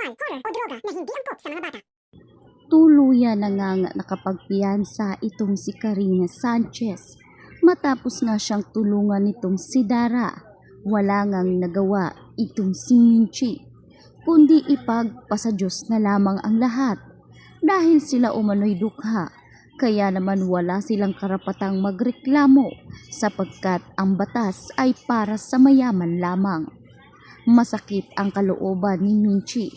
sexual, horror o droga na hindi angkop sa mga bata. Tuluyan na ngang nakapagpiyansa itong si Karina Sanchez matapos nga siyang tulungan nitong si Dara. Wala ngang nagawa itong si Minchi, kundi ipagpasadyos na lamang ang lahat dahil sila umano'y dukha. Kaya naman wala silang karapatang magreklamo sapagkat ang batas ay para sa mayaman lamang. Masakit ang kalooban ni Minchi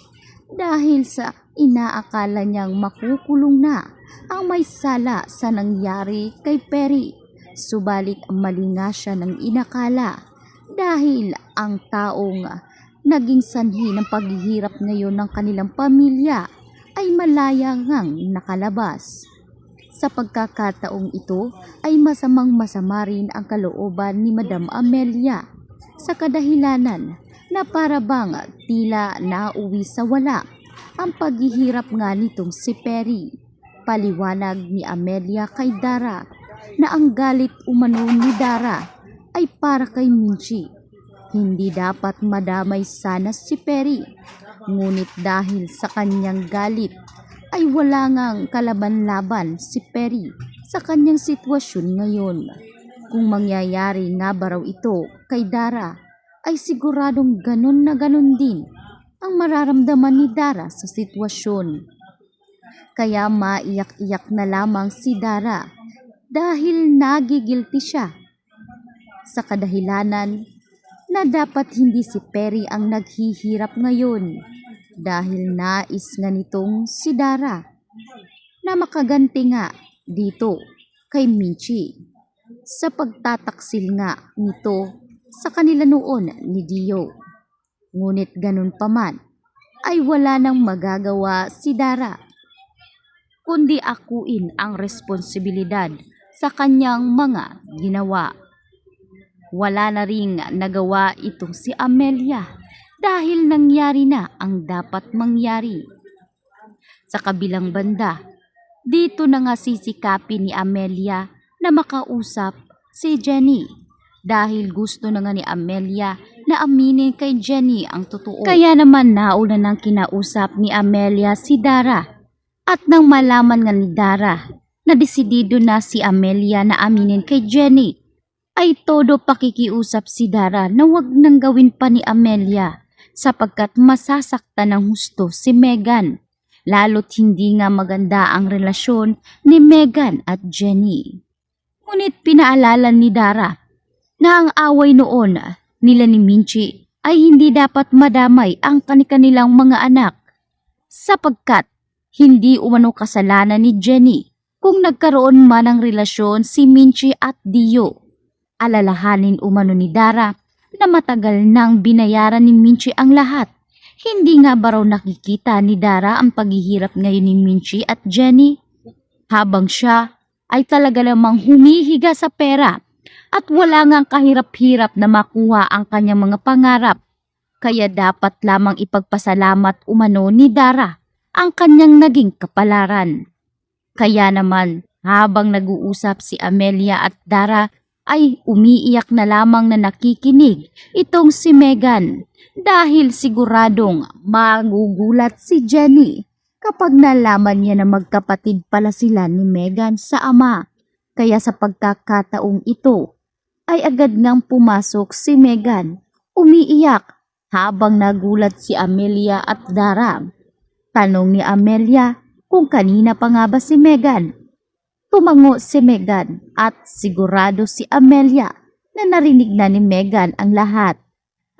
dahil sa inaakala niyang makukulong na ang may sala sa nangyari kay Perry. Subalit mali nga siya ng inakala dahil ang taong naging sanhi ng paghihirap ngayon ng kanilang pamilya ay malaya ngang nakalabas. Sa pagkakataong ito ay masama rin ang kalooban ni Madam Amelia sa kadahilanan na para bang tila nauwi sa wala ang paghihirap nga nitong si Perry. Paliwanag ni Amelia kay Dara na ang galit umano ni Dara ay para kay Minchi. Hindi dapat madamay sana si Perry, ngunit dahil sa kanyang galit ay wala ngang kalaban-laban si Perry sa kanyang sitwasyon ngayon. Kung mangyayari nga ba raw ito kay Dara, ay siguradong ganon na ganon din ang mararamdaman ni Dara sa sitwasyon. Kaya maiyak-iyak na lamang si Dara dahil nagigilty siya sa kadahilanan na dapat hindi si Perry ang naghihirap ngayon dahil nais nga nitong si Dara na makaganti nga dito kay Minchi sa pagtataksil nga nito sa kanila noon ni Dio. Ngunit ganun pa man ay wala nang magagawa si Dara kundi akuin ang responsibilidad sa kanyang mga ginawa. Wala na ring nagawa itong si Amelia dahil nangyari na ang dapat mangyari. Sa kabilang banda, dito na nga sisikapin ni Amelia na makausap si Jenny dahil gusto na nga ni Amelia na aminin kay Jenny ang totoo. Kaya naman nauna nang kinausap ni Amelia si Dara at nang malaman nga ni Dara na desidido na si Amelia na aminin kay Jenny ay todo pakikiusap si Dara na wag nang gawin pa ni Amelia sapagkat masasaktan ng husto si Megan, lalo't hindi nga maganda ang relasyon ni Megan at Jenny. Ngunit pinaalala ni Dara na ang away noon nila ni Minchi ay hindi dapat madamay ang kanilang mga anak sapagkat hindi umano kasalanan ni Jenny kung nagkaroon man ng relasyon si Minchi at Dio. Alalahanin umano ni Dara na matagal nang binayaran ni Minchi ang lahat. Hindi nga ba raw nakikita ni Dara ang paghihirap ngayon ni Minchi at Jenny? Habang siya ay talaga namang humihiga sa pera at wala ngang kahirap-hirap na makuha ang kanyang mga pangarap. Kaya dapat lamang ipagpasalamat umano ni Dara ang kanyang naging kapalaran. Kaya naman habang nag-uusap si Amelia at Dara ay umiiyak na lamang na nakikinig itong si Megan dahil siguradong magugulat si Jenny kapag nalaman niya na magkapatid pala sila ni Megan sa ama. Kaya sa pagkakataong ito ay agad ngang pumasok si Megan, umiiyak habang nagulat si Amelia at Dara. Tanong ni Amelia kung kanina pa nga ba si Megan. Tumango si Megan at sigurado si Amelia na narinig na ni Megan ang lahat.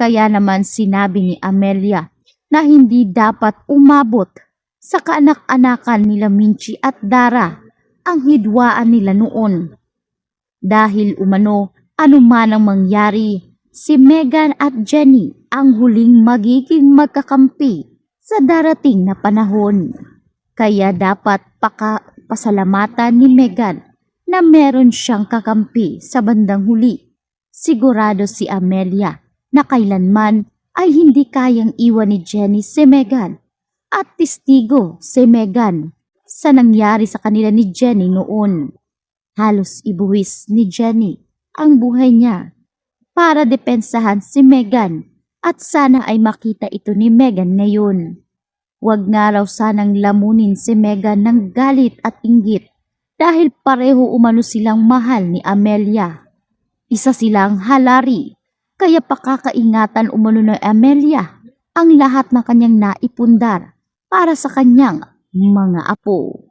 Kaya naman sinabi ni Amelia na hindi dapat umabot sa kaanak-anakan nila Minchi at Dara ang hidwaan nila noon. Dahil umano anuman ang mangyari, si Megan at Jenny ang huling magiging magkakampi sa darating na panahon. Kaya dapat pasalamatan ni Megan na meron siyang kakampi sa bandang huli. Sigurado si Amelia na kailanman ay hindi kayang iwan ni Jenny si Megan at testigo si Megan sa nangyari sa kanila ni Jenny noon. Halos ibuwis ni Jenny ang buhay niya para depensahan si Megan at sana ay makita ito ni Megan ngayon. Huwag nga raw sanang lamunin si Megan ng galit at inggit dahil pareho umano silang mahal ni Amelia. Isa silang halari, kaya pakakaingatan umano ng Amelia ang lahat ng kanyang naipundar para sa kanyang mga apo.